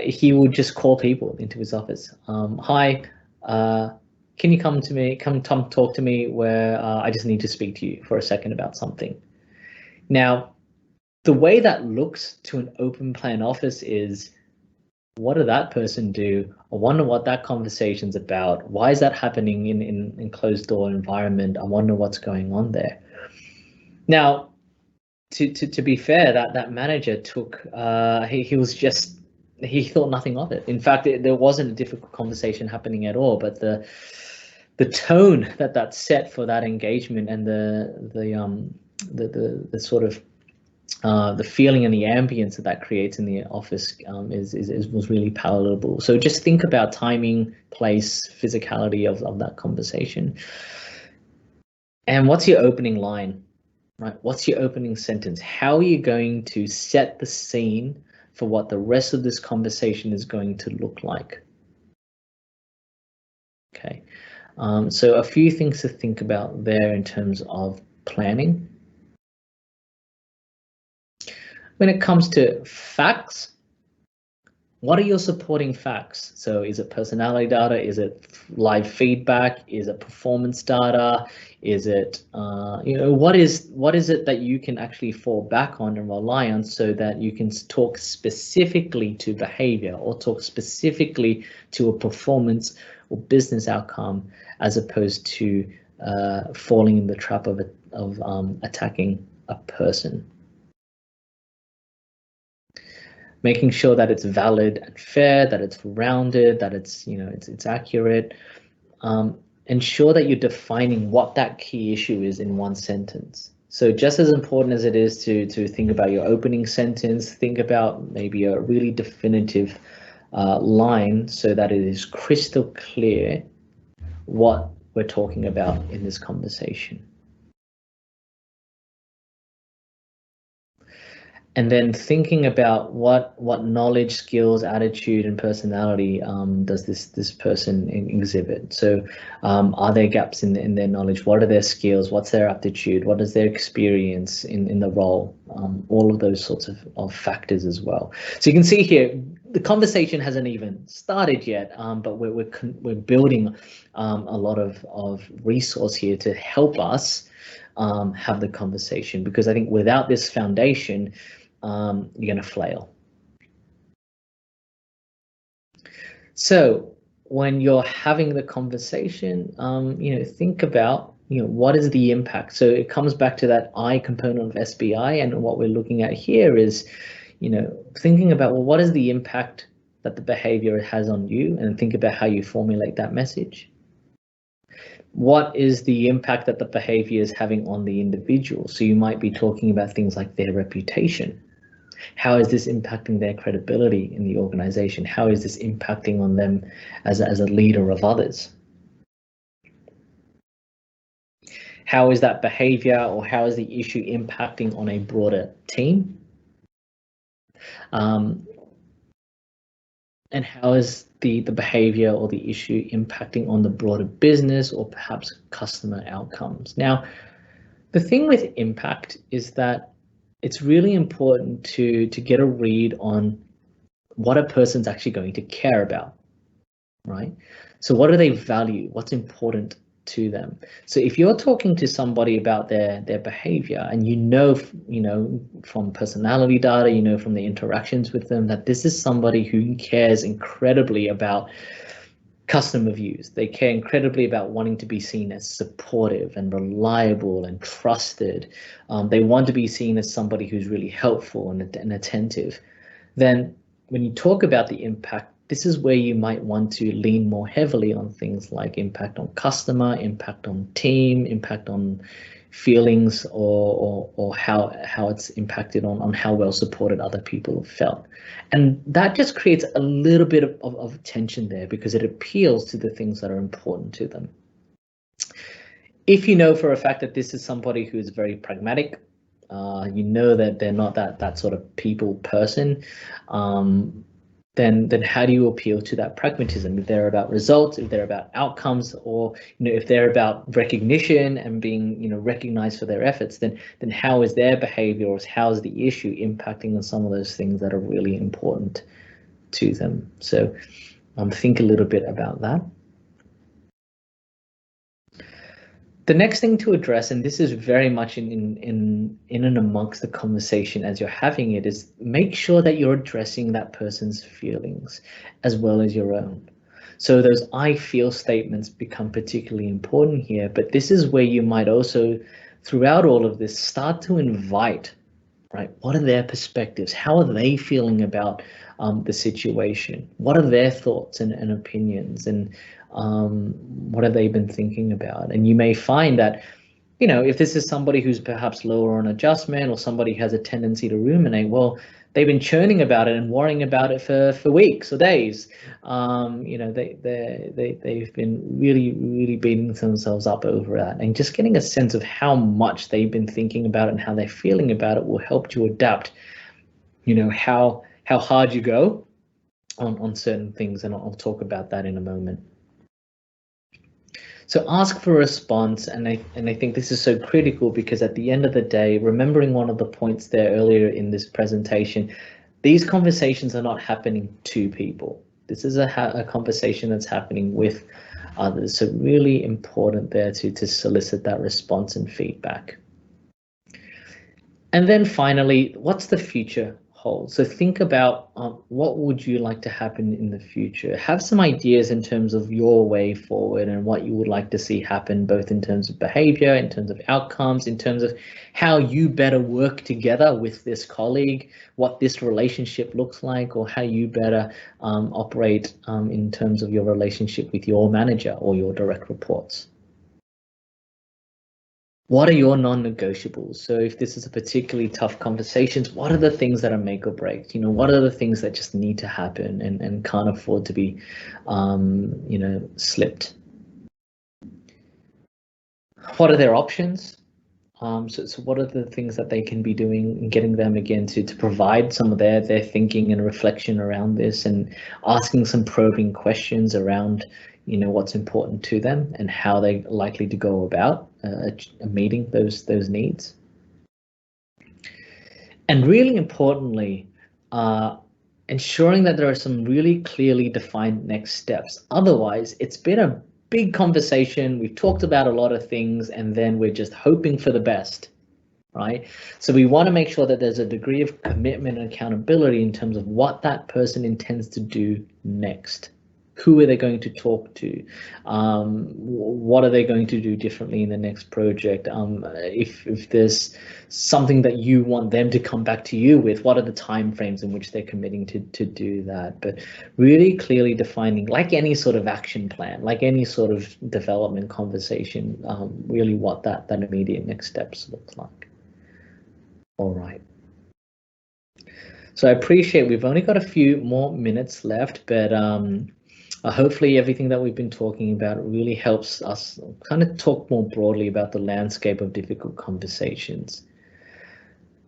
he would just call people into his office. Hi, can you come talk to me, where I just need to speak to you for a second about something. Now, the way that looks to an open plan office is, what did that person do? I wonder what that conversation's about. Why is that happening in closed door environment? I wonder what's going on there. Now, to be fair, that manager took he thought nothing of it. In fact, there wasn't a difficult conversation happening at all, but the tone that set for that engagement and the sort of the feeling and the ambience that creates in the office was really palatable. So just think about timing, place, physicality of that conversation. And what's your opening line, right? What's your opening sentence? How are you going to set the scene for what the rest of this conversation is going to look like? Okay, so a few things to think about there in terms of planning. When it comes to facts, what are your supporting facts? So is it personality data? Is it live feedback? Is it performance data? Is it, what is it that you can actually fall back on and rely on so that you can talk specifically to behavior or talk specifically to a performance or business outcome, as opposed to falling in the trap of attacking a person? Making sure that it's valid and fair, that it's rounded, that it's it's accurate. Ensure that you're defining what that key issue is in one sentence. So just as important as it is to think about your opening sentence, think about maybe a really definitive line so that it is crystal clear what we're talking about in this conversation. And then thinking about what knowledge, skills, attitude, and personality does this person exhibit. So are there gaps in their knowledge? What are their skills? What's their aptitude? What is their experience in the role? All of those sorts of factors as well. So you can see here, the conversation hasn't even started yet, but we're building a lot of resource here to help us have the conversation, because I think without this foundation, you're going to flail. So when you're having the conversation, think about, what is the impact? So it comes back to that I component of SBI, and what we're looking at here is, thinking about, well, what is the impact that the behavior has on you, and think about how you formulate that message. What is the impact that the behavior is having on the individual? So you might be talking about things like their reputation. How is this impacting their credibility in the organization? How is this impacting on them as a leader of others? How is that behavior, or how is the issue impacting on a broader team? And how is the behavior or the issue impacting on the broader business or perhaps customer outcomes? Now, the thing with impact is that it's really important to get a read on what a person's actually going to care about, right? So what do they value? What's important to them? So if you're talking to somebody about their behavior, and from personality data, from the interactions with them, that this is somebody who cares incredibly about customer views. They care incredibly about wanting to be seen as supportive and reliable and trusted. They want to be seen as somebody who's really helpful and attentive. Then when you talk about the impact, this is where you might want to lean more heavily on things like impact on customer, impact on team, impact on feelings, or how it's impacted on how well supported other people have felt. And that just creates a little bit of tension there, because it appeals to the things that are important to them. If you know for a fact that this is somebody who is very pragmatic, that they're not that sort of people person, then how do you appeal to that pragmatism? If they're about results, if they're about outcomes, or if they're about recognition and being recognized for their efforts, then how is their behavior, or how is the issue impacting on some of those things that are really important to them? So think a little bit about that. The next thing to address, and this is very much in and amongst the conversation as you're having it, is make sure that you're addressing that person's feelings as well as your own. So those I feel statements become particularly important here, but this is where you might also, throughout all of this, start to invite right? What are their perspectives? How are they feeling about the situation? What are their thoughts and opinions? And what have they been thinking about? And you may find that, you know, if this is somebody who's perhaps lower on adjustment, or somebody has a tendency to ruminate, well, they've been churning about it and worrying about it for weeks or days. You know, they've been really beating themselves up over that, and just getting a sense of how much they've been thinking about it and how they're feeling about it will help you adapt, you know, how hard you go on certain things, and I'll talk about that in a moment. So ask for a response, and I think this is so critical, because at the end of the day, remembering one of the points there earlier in this presentation, these conversations are not happening to people. This is a conversation that's happening with others. So really important there to solicit that response and feedback. And then finally, what's the future hold? So think about what would you like to happen in the future? Have some ideas in terms of your way forward and what you would like to see happen, both in terms of behavior, in terms of outcomes, in terms of how you better work together with this colleague, what this relationship looks like, or how you better operate in terms of your relationship with your manager or your direct reports. What are your non-negotiables? So if this is a particularly tough conversation, what are the things that are make or break? You know, what are the things that just need to happen and can't afford to be, you know, slipped? What are their options? So what are the things that they can be doing, and getting them again to provide some of their thinking and reflection around this, and asking some probing questions around, you know, what's important to them and how they're likely to go about meeting those needs. And really importantly, ensuring that there are some really clearly defined next steps. Otherwise, it's been a big conversation. We've talked about a lot of things, and then we're just hoping for the best, right? So we want to make sure that there's a degree of commitment and accountability in terms of what that person intends to do next. Who are they going to talk to? What are they going to do differently in the next project? If there's something that you want them to come back to you with, what are the timeframes in which they're committing to do that? But really clearly defining, like any sort of action plan, like any sort of development conversation, really what that immediate next steps look like. All right. So I appreciate we've only got a few more minutes left, but hopefully everything that we've been talking about really helps us kind of talk more broadly about the landscape of difficult conversations.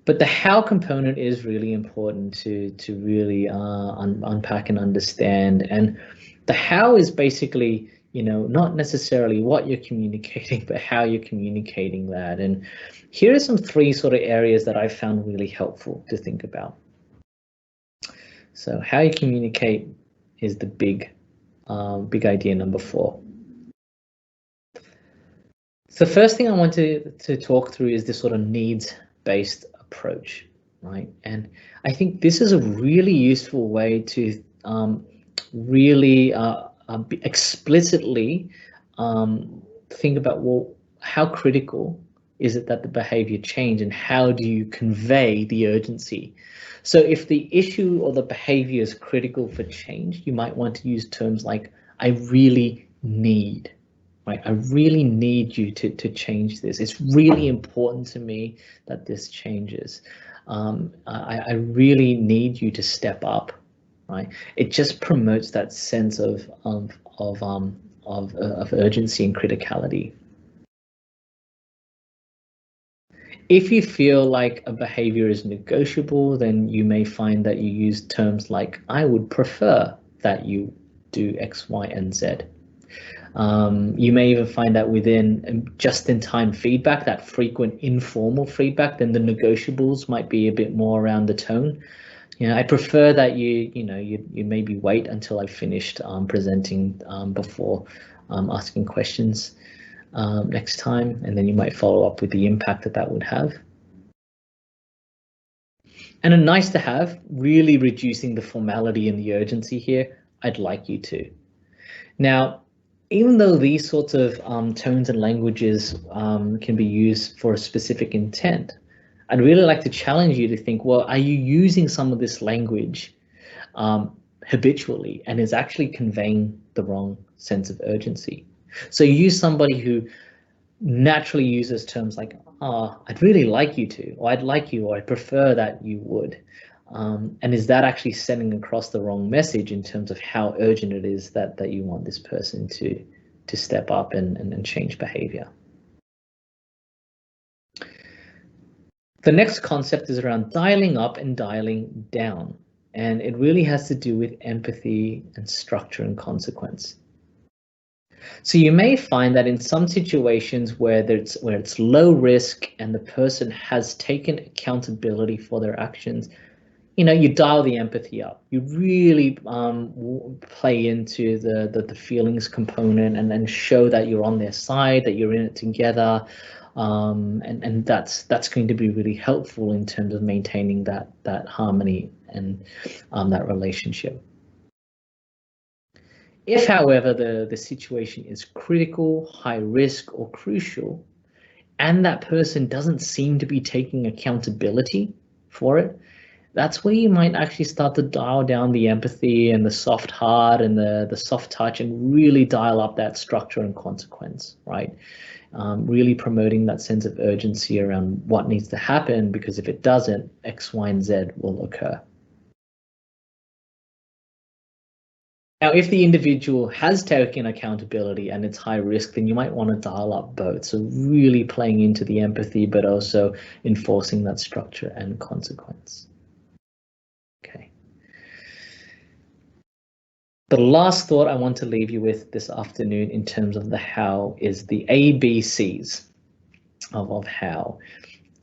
But the how component is really important to really unpack and understand. And the how is basically, you know, not necessarily what you're communicating, but how you're communicating that. And here are some three sort of areas that I found really helpful to think about. So how you communicate is the big idea number 4. So the first thing I want to talk through is this sort of needs-based approach, right? And I think this is a really useful way to really explicitly think about, well, how critical is it that the behavior change, and how do you convey the urgency? So if the issue or the behavior is critical for change, you might want to use terms like, I really need, right? I really need you to change this. It's really important to me that this changes. I really need you to step up, right? It just promotes that sense of urgency and criticality. If you feel like a behavior is negotiable, then you may find that you use terms like, I would prefer that you do X, Y, and Z. You may even find that within just-in-time feedback, that frequent informal feedback, then the negotiables might be a bit more around the tone. You know, I prefer that you maybe wait until I've finished presenting before asking questions next time, and then you might follow up with the impact that would have. And a nice to have, really reducing the formality and the urgency here, I'd like you to. Now, even though these sorts of tones and languages can be used for a specific intent, I'd really like to challenge you to think, well, are you using some of this language habitually and is actually conveying the wrong sense of urgency? So you use somebody who naturally uses terms like, oh, I'd really like you to, or I'd like you, or I prefer that you would. And is that actually sending across the wrong message in terms of how urgent it is that you want this person to step up and change behavior? The next concept is around dialing up and dialing down, and it really has to do with empathy and structure and consequence. So you may find that in some situations where it's low risk and the person has taken accountability for their actions, you dial the empathy up. You really play into the feelings component and show that you're on their side, that you're in it together, and that's going to be really helpful in terms of maintaining that harmony and that relationship. If, however, the situation is critical, high risk, or crucial, and that person doesn't seem to be taking accountability for it, that's where you might actually start to dial down the empathy and the soft heart and the soft touch and really dial up that structure and consequence, right? Really promoting that sense of urgency around what needs to happen, because if it doesn't, X, Y, and Z will occur. Now, if the individual has taken accountability and it's high risk, then you might want to dial up both. So really playing into the empathy, but also enforcing that structure and consequence. Okay. The last thought I want to leave you with this afternoon in terms of the how is the ABCs of how.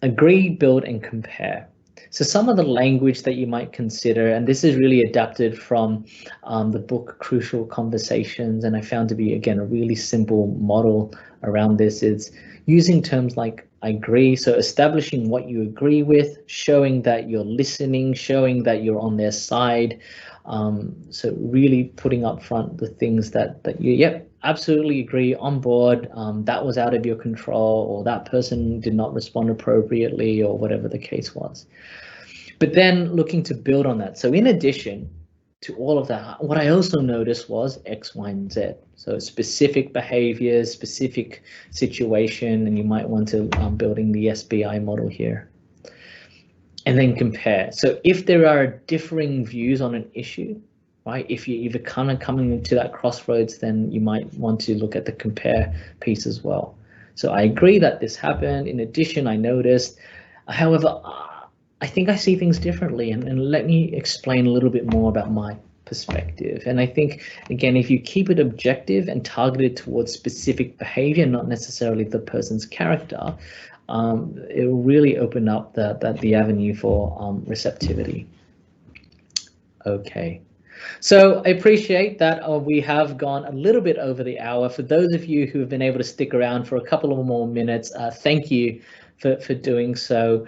Agree, build, and compare. So some of the language that you might consider, and this is really adapted from the book Crucial Conversations, and I found to be, again, a really simple model around this, is using terms like I agree, so establishing what you agree with, showing that you're listening, showing that you're on their side. So really putting up front the things that you, yep, absolutely agree, on board, that was out of your control, or that person did not respond appropriately, or whatever the case was. But then looking to build on that. So in addition to all of that, what I also noticed was X, Y, and Z. So specific behaviors, specific situation, and you might want to building the SBI model here. And then compare. So if there are differing views on an issue, right, if you're kind of coming to that crossroads, then you might want to look at the compare piece as well. So I agree that this happened. In addition, I noticed, however, I think I see things differently, and let me explain a little bit more about my perspective. And I think, again, if you keep it objective and targeted towards specific behavior, not necessarily the person's character, it will really open up the avenue for receptivity. Okay. So I appreciate that we have gone a little bit over the hour. For those of you who have been able to stick around for a couple of more minutes, thank you for doing so.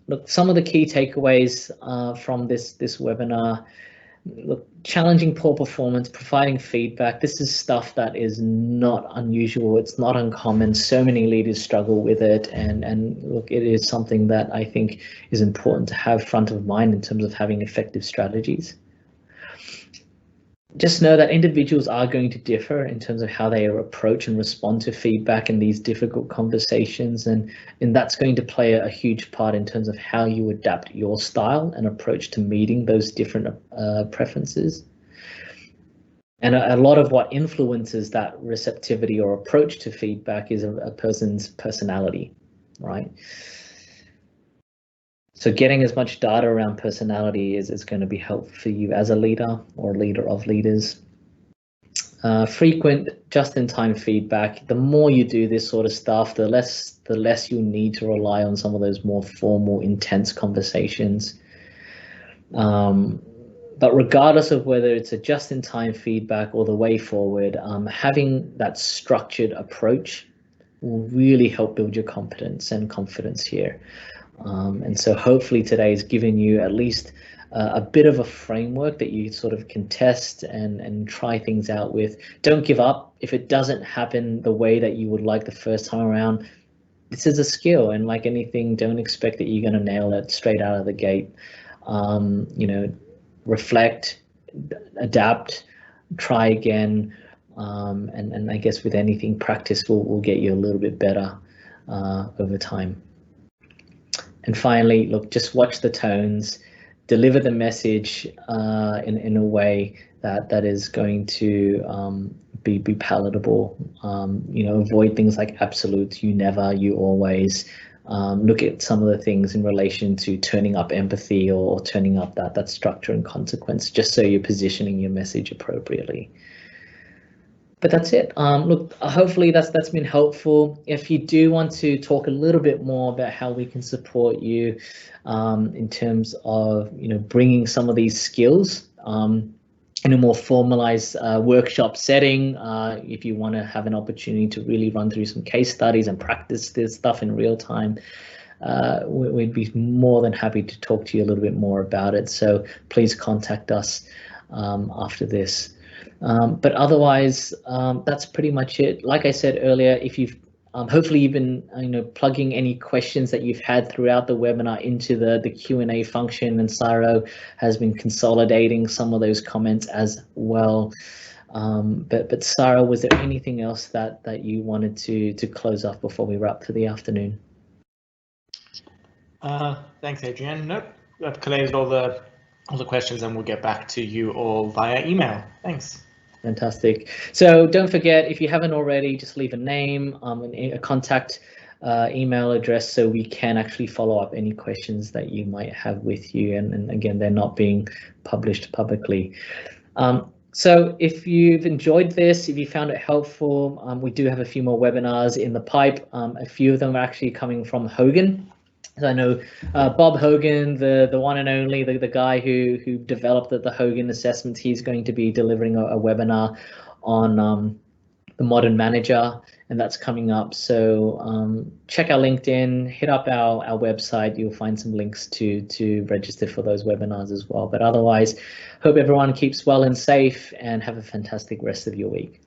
Look, some of the key takeaways from this webinar. Look, challenging poor performance, providing feedback. This is stuff that is not unusual. It's not uncommon. So many leaders struggle with it, and look, it is something that I think is important to have front of mind in terms of having effective strategies. Just know that individuals are going to differ in terms of how they approach and respond to feedback in these difficult conversations, and that's going to play a huge part in terms of how you adapt your style and approach to meeting those different preferences. And a lot of what influences that receptivity or approach to feedback is a person's personality, right? So getting as much data around personality is going to be helpful for you as a leader or leader of leaders. Frequent just-in-time feedback. The more you do this sort of stuff, the less you need to rely on some of those more formal, intense conversations. But regardless of whether it's a just-in-time feedback or the way forward, having that structured approach will really help build your competence and confidence here. And so hopefully today has given you at least a bit of a framework that you sort of can test and try things out with. Don't give up. If it doesn't happen the way that you would like the first time around, this is a skill, and like anything, don't expect that you're going to nail it straight out of the gate. You know, reflect, adapt, try again, and I guess with anything, practice will get you a little bit better over time. And finally, look, just watch the tones, deliver the message in a way that is going to be palatable. You know, avoid things like absolutes, you never, you always. Look at some of the things in relation to turning up empathy or turning up that structure and consequence, just so you're positioning your message appropriately. But that's it. Look, hopefully that's been helpful. If you do want to talk a little bit more about how we can support you in terms of, you know, bringing some of these skills in a more formalized workshop setting, if you want to have an opportunity to really run through some case studies and practice this stuff in real time, we'd be more than happy to talk to you a little bit more about it. So please contact us after this. But otherwise, that's pretty much it. Like I said earlier, if you've hopefully you've been plugging any questions that you've had throughout the webinar into the Q&A function, and Saro has been consolidating some of those comments as well. But Saro, was there anything else that you wanted to close off before we wrap for the afternoon? Thanks, Adrian. Nope, I've collated all the questions, and we'll get back to you all via email. Thanks. Fantastic. So don't forget, if you haven't already, just leave a name, a contact email address, so we can actually follow up any questions that you might have with you. And again, they're not being published publicly. So if you've enjoyed this, if you found it helpful, we do have a few more webinars in the pipe. A few of them are actually coming from Hogan. I know Bob Hogan, the one and only, the guy who developed the Hogan assessments, he's going to be delivering a webinar on the modern manager, and that's coming up. So check our LinkedIn, hit up our website. You'll find some links to register for those webinars as well. But otherwise, hope everyone keeps well and safe, and have a fantastic rest of your week.